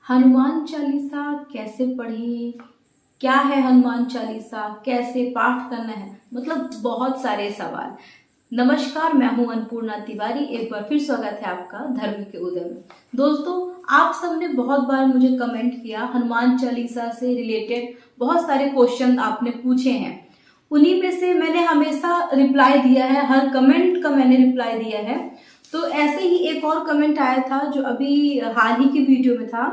हनुमान चालीसा कैसे पढ़ें? क्या है हनुमान चालीसा? कैसे पाठ करना है? मतलब बहुत सारे सवाल। नमस्कार, मैं हूं अन्नपूर्णा तिवारी। एक बार फिर स्वागत है आपका धर्म के उदय में। दोस्तों, आप सबने बहुत बार मुझे कमेंट किया, हनुमान चालीसा से रिलेटेड बहुत सारे क्वेश्चन आपने पूछे हैं। उन्हीं में से मैंने हमेशा रिप्लाई दिया है, हर कमेंट का मैंने रिप्लाई दिया है। तो ऐसे ही एक और कमेंट आया था जो अभी हाल ही की वीडियो में था,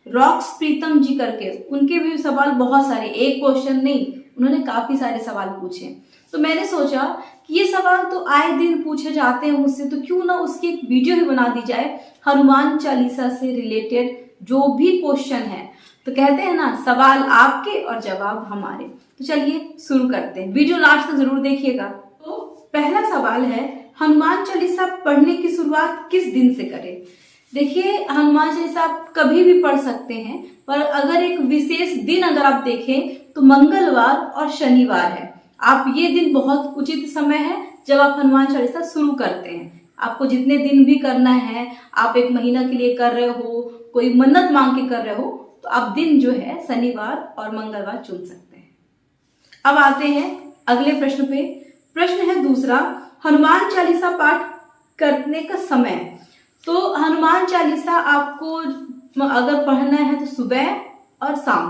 रॉक्स प्रीतम जी करके। उनके भी सवाल बहुत सारे, एक क्वेश्चन नहीं, उन्होंने काफी सारे सवाल पूछे। तो मैंने सोचा कि ये सवाल तो आए दिन पूछे जाते हैं मुझसे, तो क्यों ना उसकी एक वीडियो ही बना दी जाए हनुमान चालीसा से रिलेटेड जो भी क्वेश्चन है। तो कहते हैं ना, सवाल आपके और जवाब हमारे। तो चलिए शुरू करते हैं, वीडियो लास्ट तक जरूर देखिएगा। तो पहला सवाल है, हनुमान चालीसा पढ़ने की शुरुआत किस दिन से करें? देखिए, हनुमान चालीसा आप कभी भी पढ़ सकते हैं, पर अगर एक विशेष दिन अगर आप देखें तो मंगलवार और शनिवार है। आप ये दिन बहुत उचित समय है जब आप हनुमान चालीसा शुरू करते हैं। आपको जितने दिन भी करना है, आप एक महीना के लिए कर रहे हो, कोई मन्नत मांग के कर रहे हो, तो आप दिन जो है शनिवार और मंगलवार चुन सकते हैं। अब आते हैं अगले प्रश्न पे। प्रश्न है दूसरा, हनुमान चालीसा पाठ करने का समय। तो हनुमान चालीसा आपको अगर पढ़ना है तो सुबह और शाम।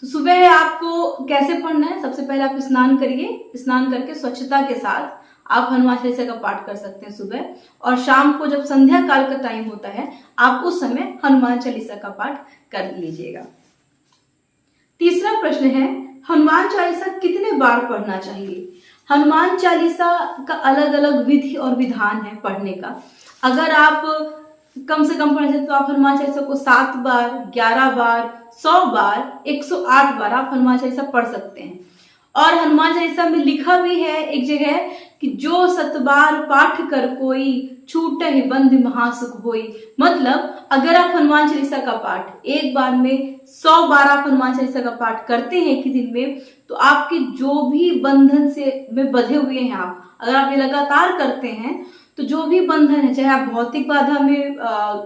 तो सुबह आपको कैसे पढ़ना है? सबसे पहले आप स्नान करिए, स्नान करके स्वच्छता के साथ आप हनुमान चालीसा का पाठ कर सकते हैं सुबह। और शाम को जब संध्या काल का टाइम होता है, आप उस समय हनुमान चालीसा का पाठ कर लीजिएगा। तीसरा प्रश्न है, हनुमान चालीसा कितने बार पढ़ना चाहिए? हनुमान चालीसा का अलग अलग विधि और विधान है पढ़ने का। अगर आप कम से कम पढ़ना चाहते तो आप हनुमान चालीसा को 7 बार, 11 बार, 100 बार, 108 बार आप हनुमान चालीसा पढ़ सकते हैं। और हनुमान चालीसा में लिखा भी है एक जगह कि जो 7 बार पाठ कर कोई, छूटहि बंध महासुख होई। मतलब अगर आप हनुमान चालीसा का पाठ एक बार में 100 बार आप हनुमान चालीसा का पाठ करते हैं एक ही दिन में, तो आपके जो भी बंधन से में बंधे हुए हैं आप, अगर आप ये लगातार करते हैं तो जो भी बंधन है, चाहे आप भौतिक बाधा में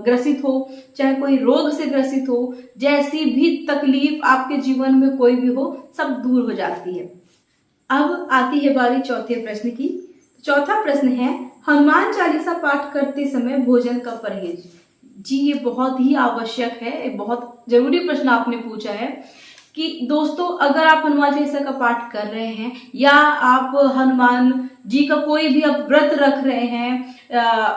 ग्रसित हो, चाहे कोई रोग से ग्रसित हो, जैसी भी तकलीफ आपके जीवन में कोई भी हो, सब दूर हो जाती है। अब आती है बारी चौथे प्रश्न की। चौथा प्रश्न है, हनुमान चालीसा पाठ करते समय भोजन का परहेज। जी, ये बहुत ही आवश्यक है, एक बहुत जरूरी प्रश्न आपने पूछा है कि दोस्तों, अगर आप हनुमान चालीसा का पाठ कर रहे हैं या आप हनुमान जी का कोई भी आप व्रत रख रहे हैं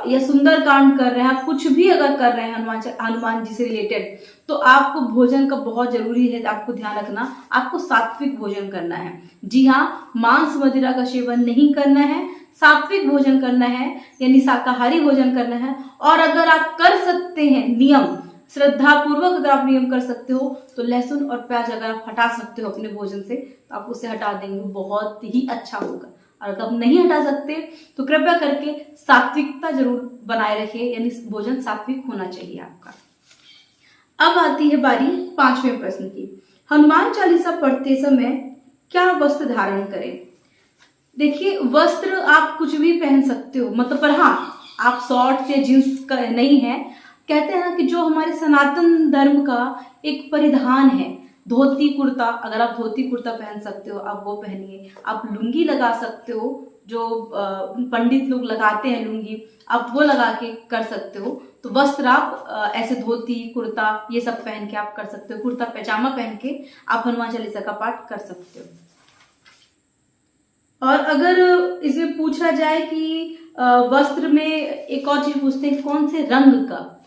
या सुंदर कांड कर रहे हैं, आप कुछ भी अगर कर रहे हैं हनुमान जी से रिलेटेड, तो आपको भोजन का बहुत जरूरी है। आपको ध्यान रखना, आपको सात्विक भोजन करना है। जी हाँ, मांस मदिरा का सेवन नहीं करना है, सात्विक भोजन करना है, यानी शाकाहारी भोजन करना है। और अगर आप कर सकते हैं नियम, श्रद्धा पूर्वक अगर आप नियम कर सकते हो, तो लहसुन और प्याज अगर आप हटा सकते हो अपने भोजन से, तो आप उसे हटा देंगे, बहुत ही अच्छा होगा। और अगर आप नहीं हटा सकते तो कृपया करके सात्विकता जरूर बनाए रखिए, यानी भोजन सात्विक होना चाहिए आपका। अब आती है बारी पांचवें प्रश्न की, हनुमान चालीसा पढ़ते समय क्या वस्त्र धारण करें? देखिए, वस्त्र आप कुछ भी पहन सकते हो, मतलब, पर हाँ, आप शॉर्ट्स या जींस का नहीं है। कहते हैं ना कि जो हमारे सनातन धर्म का एक परिधान है, धोती कुर्ता, अगर आप धोती कुर्ता पहन सकते हो आप वो पहनिए। आप लुंगी लगा सकते हो, जो पंडित लोग लगाते हैं लुंगी, आप वो लगा के कर सकते हो। तो वस्त्र आप ऐसे धोती कुर्ता ये सब पहन के आप कर सकते हो, कुर्ता पैजामा पहन के आप हनुमान चालीसा का पाठ कर सकते हो। और अगर इसमें पूछा जाए कि वस्त्र में एक और चीज पूछते हैं, कौन से रंग का?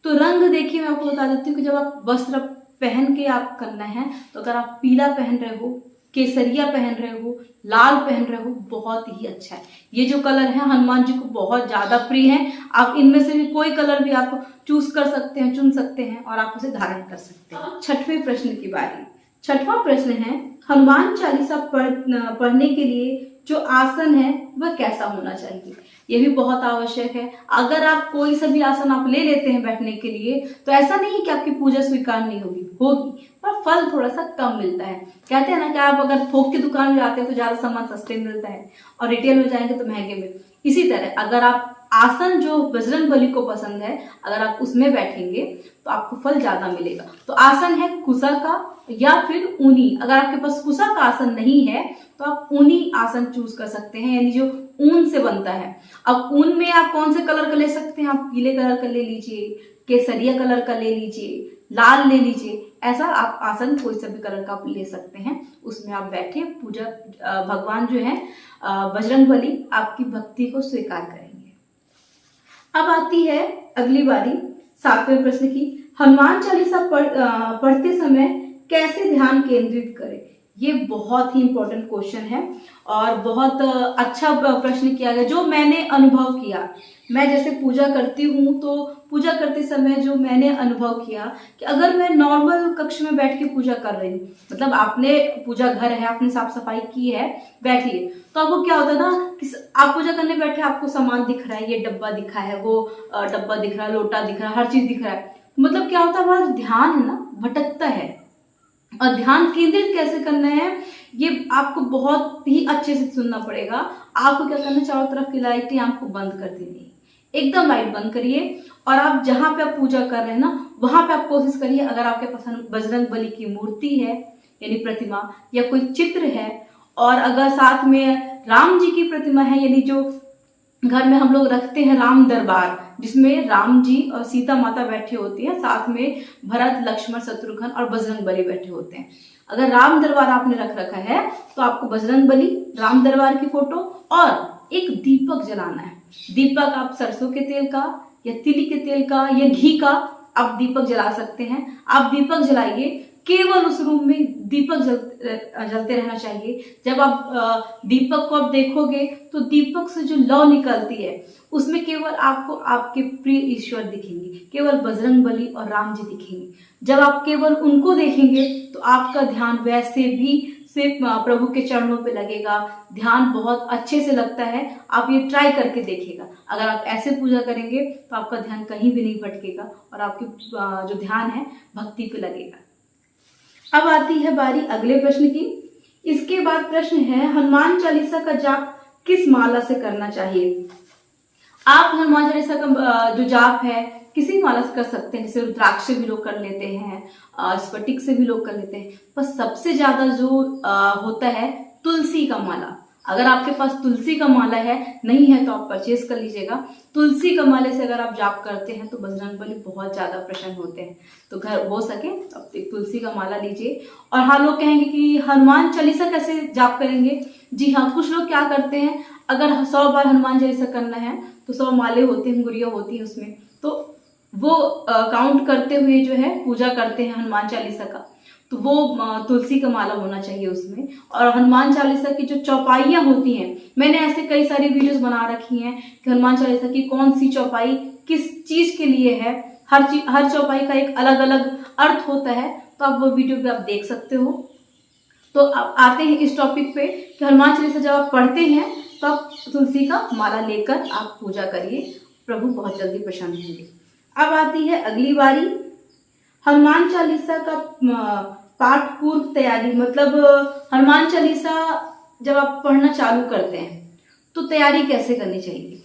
तो रंग देखिए, मैं आपको बता देती हूँ कि जब आप वस्त्र पहन के आप करना है, तो अगर आप पीला पहन रहे हो, केसरिया पहन रहे हो, लाल पहन रहे हो, बहुत ही अच्छा है। ये जो कलर है हनुमान जी को बहुत ज्यादा प्रिय है। आप इनमें से भी कोई कलर भी आप चूज कर सकते हैं, चुन सकते हैं और आप उसे धारण कर सकते हैं। छठवें प्रश्न की बारी। छठवां प्रश्न है, हनुमान चालीसा पढ़ने के लिए जो आसन है वह कैसा होना चाहिए? ये भी बहुत आवश्यक है। अगर आप कोई सा भी आसन आप ले लेते हैं बैठने के लिए, तो ऐसा नहीं कि आपकी पूजा स्वीकार नहीं होगी, पर फल थोड़ा सा कम मिलता है। कहते हैं ना कि आप अगर थोक की दुकान में जाते हैं तो ज्यादा सामान सस्ते मिलता है और रिटेल में जाएंगे तो महंगे मिलते। इसी तरह अगर आप आसन जो बजरंगबली को पसंद है, अगर आप उसमें बैठेंगे तो आपको फल ज्यादा मिलेगा। तो आसन है कुसा का या फिर ऊनी। अगर आपके पास कुसा का आसन नहीं है तो आप ऊनी आसन चूज कर सकते हैं, यानी जो ऊन से बनता है। अब ऊन में आप कौन से कलर का ले सकते हैं? आप पीले कलर का ले लीजिए, केसरिया कलर का ले लीजिए, लाल ले लीजिए। ऐसा आप आसन कोई सा भी कलर का आप ले सकते हैं, उसमें आप बैठे पूजा। भगवान जो है बजरंगबली आपकी भक्ति को स्वीकार करेंगे। अब आती है अगली बारी 7वें प्रश्न की। हनुमान चालीसा पढ़ते समय कैसे ध्यान केंद्रित करें? ये बहुत ही इंपॉर्टेंट क्वेश्चन है और बहुत अच्छा प्रश्न किया गया, जो मैंने अनुभव किया। मैं जैसे पूजा करती हूँ तो पूजा करते समय जो मैंने अनुभव किया कि अगर मैं नॉर्मल कक्ष में बैठ के पूजा कर रही हूँ, मतलब आपने पूजा घर है, आपने साफ सफाई की है, बैठिए, तो आपको क्या होता है ना कि आप पूजा करने बैठे, आपको सामान दिख रहा है, ये डब्बा दिखा है, वो डब्बा दिख रहा है, लोटा दिख रहा है, हर चीज दिख रहा है। मतलब क्या होता है, हमारा ध्यान है ना भटकता है। और ध्यान केंद्रित कैसे करना है ये आपको बहुत ही अच्छे से सुनना पड़ेगा। आपको क्या करना है, चारों तरफ की लाइटें आपको बंद कर देनी है, एकदम लाइट बंद करिए। और आप जहां पे आप पूजा कर रहे हैं ना, वहां पे आप कोशिश करिए, अगर आपके पास बजरंगबली की मूर्ति है यानी प्रतिमा या कोई चित्र है, और अगर साथ में राम जी की प्रतिमा है, यानी जो घर में हम लोग रखते हैं राम दरबार, जिसमें राम जी और सीता माता बैठे होती है, साथ में भरत लक्ष्मण शत्रुघ्न और बजरंगबली बैठे होते हैं। अगर राम दरबार आपने रख रखा है तो आपको बजरंगबली, राम दरबार की फोटो और एक दीपक जलाना है। दीपक आप सरसों के तेल का या तिल के तेल का या घी का आप दीपक जला सकते हैं। आप दीपक जलाइए, केवल उस रूम में दीपक जलते रहना चाहिए। जब आप दीपक को आप देखोगे तो दीपक से जो लौ निकलती है उसमें केवल आपको आपके प्रिय ईश्वर दिखेंगे, केवल बजरंगबली और राम जी दिखेंगे। जब आप केवल उनको देखेंगे तो आपका ध्यान वैसे भी सिर्फ प्रभु के चरणों पे लगेगा, ध्यान बहुत अच्छे से लगता है। आप ये ट्राई करके देखिएगा। अगर आप ऐसे पूजा करेंगे तो आपका ध्यान कहीं भी नहीं भटकेगा और आपकी जो ध्यान है भक्ति पे लगेगा। अब आती है बारी अगले प्रश्न की। इसके बाद प्रश्न है, हनुमान चालीसा का जाप किस माला से करना चाहिए? आप हनुमान चालीसा का जो जाप है किसी माला से कर सकते हैं, जैसे रुद्राक्ष से भी लोग कर लेते हैं, स्फटिक से भी लोग कर लेते हैं, पर सबसे ज्यादा जो होता है तुलसी का माला। अगर आपके पास तुलसी का माला है, नहीं है तो आप परचेज कर लीजिएगा। तुलसी का माले से अगर आप जाप करते हैं तो बजरंगबली बहुत ज्यादा प्रसन्न होते हैं। तो घर हो सके अब एक तुलसी का माला लीजिए। और हाँ, लोग कहेंगे कि हनुमान चालीसा कैसे जाप करेंगे? जी हाँ, कुछ लोग क्या करते हैं, अगर 100 बार हनुमान चालीसा करना है तो 100 माले होते हैं, गुड़िया होती है उसमें, तो वो काउंट करते हुए जो है पूजा करते हैं हनुमान चालीसा का। तो वो तुलसी का माला होना चाहिए उसमें। और हनुमान चालीसा की जो चौपाइयां होती हैं, मैंने ऐसे कई सारी वीडियोस बना रखी हैं कि हनुमान चालीसा की कौन सी चौपाई किस चीज के लिए है। हर चौपाई का एक अलग अलग अर्थ होता है, तो आप वो वीडियो भी आप देख सकते हो। तो अब आते हैं इस टॉपिक पे कि हनुमान चालीसा जब आप पढ़ते हैं तो आप तुलसी का माला लेकर आप पूजा करिए, प्रभु बहुत जल्दी प्रसन्न होंगे। अब आती है अगली बारी, हनुमान चालीसा का पाठ पूर्व तैयारी। मतलब हनुमान चालीसा जब आप पढ़ना चालू करते हैं तो तैयारी कैसे करनी चाहिए?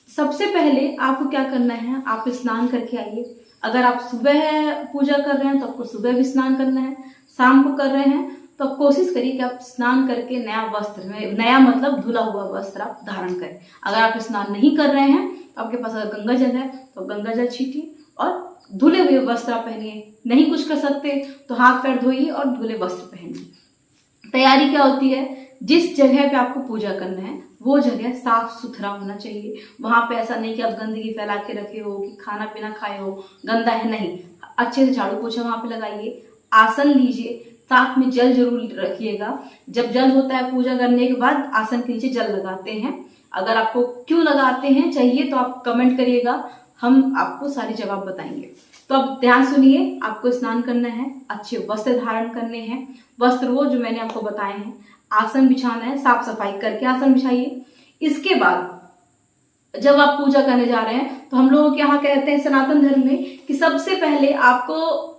सबसे पहले आपको क्या करना है, आप स्नान करके आइए। अगर आप सुबह पूजा कर रहे हैं तो आपको सुबह भी स्नान करना है, शाम को कर रहे हैं तो आप कोशिश करिए कि आप स्नान करके नया वस्त्र, नया मतलब धुला हुआ वस्त्र आप धारण करें। अगर आप स्नान नहीं कर रहे हैं तो आपके पास अगर गंगा जल है तो गंगा जल छीटिए और धुले हुए वस्त्र आप पहनिए। नहीं कुछ कर सकते तो हाथ पैर धोइए और धुले वस्त्र पहनिए। तैयारी क्या होती है, जिस जगह पे आपको पूजा करना है वो जगह साफ सुथरा होना चाहिए। वहां पे ऐसा नहीं कि आप गंदगी फैला के रखे हो, कि खाना पीना खाए हो, गंदा है, नहीं। अच्छे से झाड़ू पोछा वहां पे लगाइए, आसन लीजिए, साथ में जल जरूर रखिएगा। जब जल होता है पूजा करने के बाद आसन के नीचे जल लगाते हैं। अगर आपको क्यों लगाते हैं चाहिए तो आप कमेंट करिएगा, हम आपको सारी जवाब बताएंगे। तो अब ध्यान सुनिए, आपको स्नान करना है, अच्छे वस्त्र धारण करने हैं, वस्त्र वो जो मैंने आपको बताए हैं, आसन बिछाना है, साफ सफाई करके आसन बिछाइए। इसके बाद जब आप पूजा करने जा रहे हैं तो हम लोग यहाँ कहते हैं सनातन धर्म में कि सबसे पहले आपको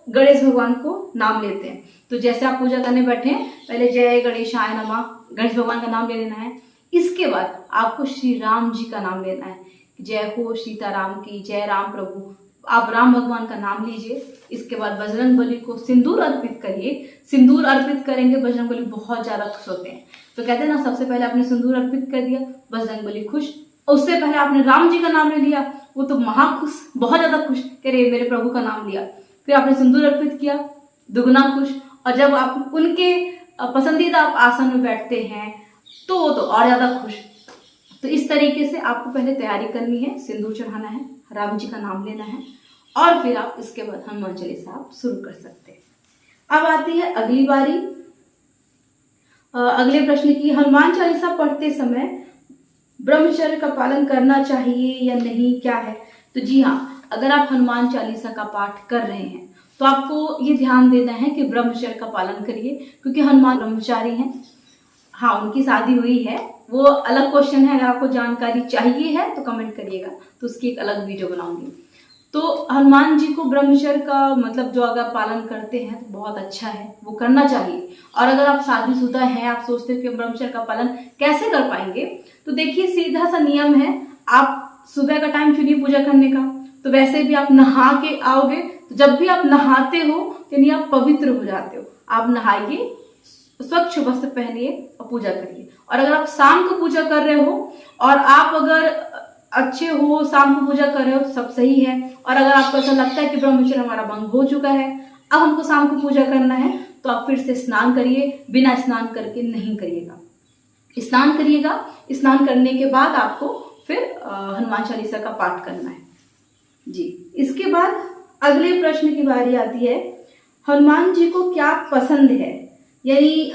गणेश भगवान को नाम लेते हैं। तो जैसे आप पूजा करने बैठे हैं, पहले जय गणेशाय नमः, गणेश भगवान का नाम ले लेना है। इसके बाद आपको श्री राम जी का नाम लेना है। जय हो सीताराम की, जय राम प्रभु, आप राम भगवान का नाम लीजिए। इसके बाद बजरंग बली को सिंदूर अर्पित करिए। सिंदूर अर्पित करेंगे बजरंग बली बहुत ज्यादा खुश होते हैं। तो कहते हैं ना, सबसे पहले आपने सिंदूर अर्पित कर दिया, बजरंग बली खुश। उससे पहले आपने राम जी का नाम ले लिया, वो तो महाखुश, बहुत ज्यादा खुश, कह रहे मेरे प्रभु का नाम लिया। फिर आपने सिंदूर अर्पित किया, दुगना खुश। और जब आप उनके पसंदीदा आसन में बैठते हैं तो वो तो और ज्यादा खुश। तो इस तरीके से आपको पहले तैयारी करनी है, सिंदूर चढ़ाना है, राम जी का नाम लेना है, और फिर आप इसके बाद हनुमान चालीसा आप शुरू कर सकते हैं। अब आती है अगली बारी, अगले प्रश्न की। हनुमान चालीसा पढ़ते समय ब्रह्मचर्य का पालन करना चाहिए या नहीं, क्या है? तो जी हाँ, अगर आप हनुमान चालीसा का पाठ कर रहे हैं तो आपको ये ध्यान देना है कि ब्रह्मचर्य का पालन करिए, क्योंकि हनुमान ब्रह्मचारी हैं। हाँ, उनकी शादी हुई है, वो अलग क्वेश्चन है। अगर आपको जानकारी चाहिए है तो कमेंट करिएगा, तो उसकी एक अलग वीडियो बनाऊंगी। तो हनुमान जी को ब्रह्मचर्य का मतलब जो अगर पालन करते हैं तो बहुत अच्छा है, वो करना चाहिए। और अगर आप शादीशुदा हैं, आप सोचते हो कि ब्रह्मचर्य का पालन कैसे कर पाएंगे, तो देखिए सीधा सा नियम है, आप सुबह का टाइम चुनिए पूजा करने का। तो वैसे भी आप नहा के आओगे, तो जब भी आप नहाते हो यानी आप पवित्र हो जाते हो। आप नहाइए, स्वच्छ वस्त्र पहनिए और पूजा करिए। और अगर आप शाम को पूजा कर रहे हो और आप अगर अच्छे हो, शाम को पूजा कर रहे हो, सब सही है। और अगर आपको ऐसा लगता है कि ब्रह्मचर्य हमारा भंग हो चुका है, अब हमको शाम को पूजा करना है, तो आप फिर से स्नान करिए। बिना स्नान करके नहीं करिएगा, स्नान करिएगा। स्नान करने के बाद आपको फिर हनुमान चालीसा का पाठ करना है जी। इसके बाद अगले प्रश्न की बारी आती है, हनुमान जी को क्या पसंद है? यानी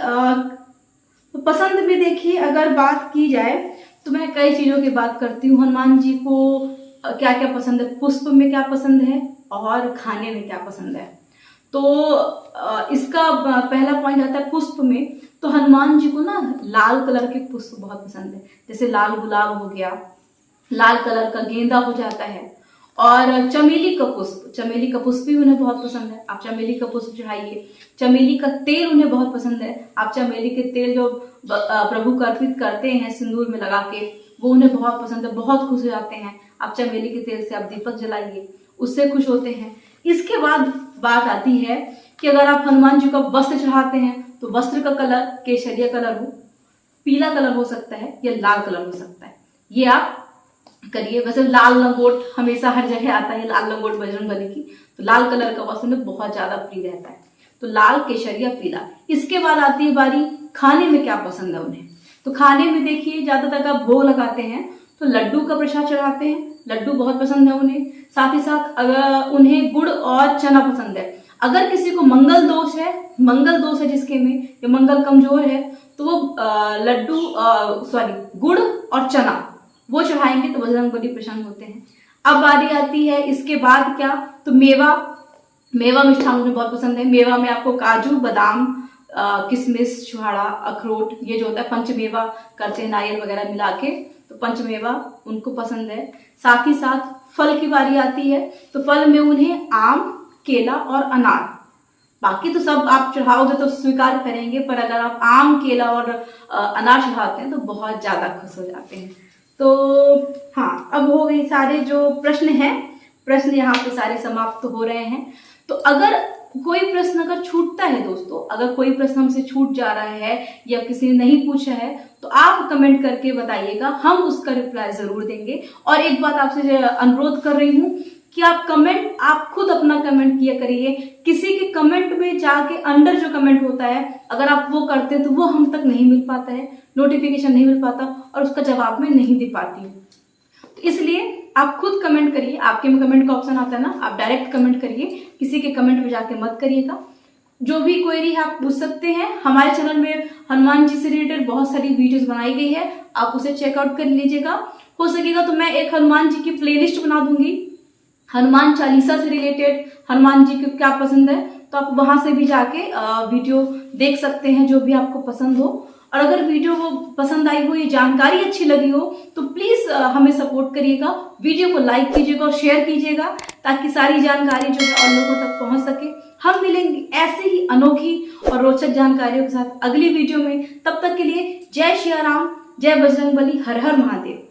पसंद में देखिए, अगर बात की जाए तो मैं कई चीजों की बात करती हूँ। हनुमान जी को क्या क्या पसंद है, पुष्प में क्या पसंद है और खाने में क्या पसंद है। तो इसका पहला पॉइंट आता है पुष्प में। तो हनुमान जी को ना लाल कलर के पुष्प बहुत पसंद है, जैसे लाल गुलाब हो गया, लाल कलर का गेंदा हो जाता है, और चमेली का पुष्प भी उन्हें बहुत पसंद है। आप चमेली का पुष्प चढ़ाइए। चमेली का तेल उन्हें बहुत पसंद है। आप चमेली के तेल जो प्रभु को अर्पित करते हैं सिंदूर में लगा के, वो उन्हें बहुत पसंद है, बहुत खुश हो जाते हैं। आप चमेली के तेल से आप दीपक जलाइए, उससे खुश होते हैं। इसके बाद बात आती है कि अगर आप हनुमान जी का वस्त्र चढ़ाते हैं तो वस्त्र का कलर केसरिया कलर हो, पीला कलर हो सकता है या लाल कलर हो सकता है, ये आप करिए। वैसे लाल लंगोट हमेशा हर जगह आता है, लाल लंगोट बजरंग बली की, तो लाल कलर का वस्त्र में बहुत ज्यादा प्रिय रहता है। तो लाल, केसरिया, पीला। इसके बाद आती है बारी खाने में क्या पसंद है उन्हें। तो खाने में देखिए, ज्यादातर आप भोग लगाते हैं तो लड्डू का प्रसाद चढ़ाते हैं, लड्डू बहुत पसंद है उन्हें। साथ ही साथ अगर उन्हें गुड़ और चना पसंद है। अगर किसी को मंगल दोष है जिसके में, या मंगल कमजोर है, तो वो गुड़ और चना वो चढ़ाएंगे तो बजरंग बली प्रसन्न होते हैं। अब बारी आती है इसके बाद क्या, तो मेवा मिष्ठान उन्हें बहुत पसंद है। मेवा में आपको काजू, बादाम, किशमिश, छुहाड़ा, अखरोट, ये जो होता है पंचमेवा करते हैं नारियल वगैरह मिला के, तो पंचमेवा उनको पसंद है। साथ ही साथ फल की बारी आती है, तो फल में उन्हें आम, केला और अनार, बाकी तो सब आप चढ़ाओगे तो स्वीकार करेंगे, पर अगर आप आम, केला और अनार चढ़ाते हैं तो बहुत ज्यादा खुश हो जाते हैं। तो हाँ, अब हो गई सारे जो प्रश्न यहाँ पे सारे समाप्त हो रहे हैं। तो अगर कोई प्रश्न अगर छूटता है दोस्तों, अगर कोई प्रश्न हमसे छूट जा रहा है या किसी ने नहीं पूछा है, तो आप कमेंट करके बताइएगा, हम उसका रिप्लाई जरूर देंगे। और एक बात आपसे अनुरोध कर रही हूँ कि आप खुद अपना कमेंट किया करिए। किसी के कमेंट में जाके अंडर जो कमेंट होता है, अगर आप वो करते हैं तो वो हम तक नहीं मिल पाता है, नोटिफिकेशन नहीं मिल पाता और उसका जवाब मैं नहीं दे पाती हूँ। तो इसलिए आप खुद कमेंट करिए, आपके में कमेंट का ऑप्शन आता है ना, आप डायरेक्ट कमेंट करिए, किसी के कमेंट में जाके मत करिएगा। जो भी क्वेरी है आप पूछ सकते हैं। हमारे चैनल में हनुमान जी से रिलेटेड बहुत सारी वीडियोस बनाई गई है, आप उसे चेकआउट कर लीजिएगा। हो सकेगा तो मैं एक हनुमान जी की प्लेलिस्ट बना दूंगी, हनुमान चालीसा से रिलेटेड, हनुमान जी को क्या पसंद है, तो आप वहां से भी जाके वीडियो देख सकते हैं जो भी आपको पसंद हो। और अगर वीडियो वो पसंद आई हो, ये जानकारी अच्छी लगी हो, तो प्लीज हमें सपोर्ट करिएगा, वीडियो को लाइक कीजिएगा और शेयर कीजिएगा, ताकि सारी जानकारी जो है और लोगों तक पहुंच सके। हम मिलेंगे ऐसे ही अनोखी और रोचक जानकारियों के साथ अगली वीडियो में। तब तक के लिए जय श्री राम, जय बजरंग बली, हर हर महादेव।